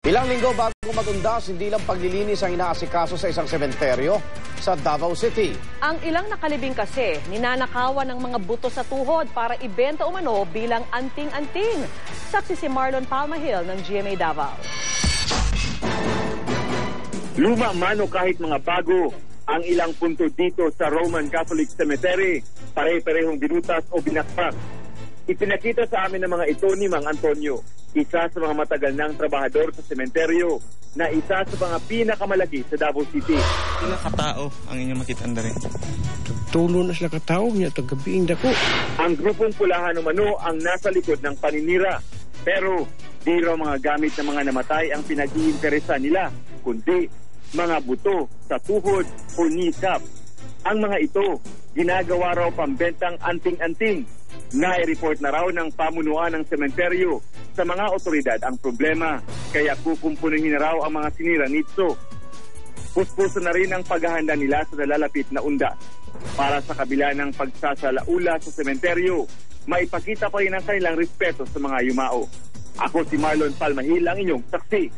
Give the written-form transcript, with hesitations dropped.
Ilang linggo bago matundas, hindi lang paglilinis ang inaasikaso sa isang sementeryo sa Davao City. Ang ilang nakalibing kasi, ninanakawan ng mga buto sa tuhod para ibenta umano bilang anting-anting. Saksi si Marlon Palmahil ng GMA Davao. Luma man o kahit mga bago, ang ilang punto dito sa Roman Catholic Cemetery, pare-parehong binutas o binakpak. Ipinakita sa amin ng mga ito ni Mang Antonio, isa sa mga matagal ng trabahador sa sementeryo, na isa sa mga pinakamalaki sa Davao City. Sila katao ang inyong makita rin. Tulo na sila katao niya, tagabiing dako. Ang grupong pulahan umano ang nasa likod ng paninira. Pero di raw mga gamit ng mga namatay ang pinag-iinteresa nila, kundi mga buto sa tuhod o kneecap. Ang mga ito, ginagawa raw pambentang anting-anting. Nai-report na raw ng pamunuan ng sementeryo sa mga otoridad ang problema, kaya kukumpunin na raw ang mga sinira nito. Puspuso na rin ang paghahanda nila sa nalalapit na undas. Para sa kabila ng pagsasalaula sa sementeryo, maipakita pa rin ang kanilang respeto sa mga yumao. Ako si Marlon Palmahil, ang inyong saksi.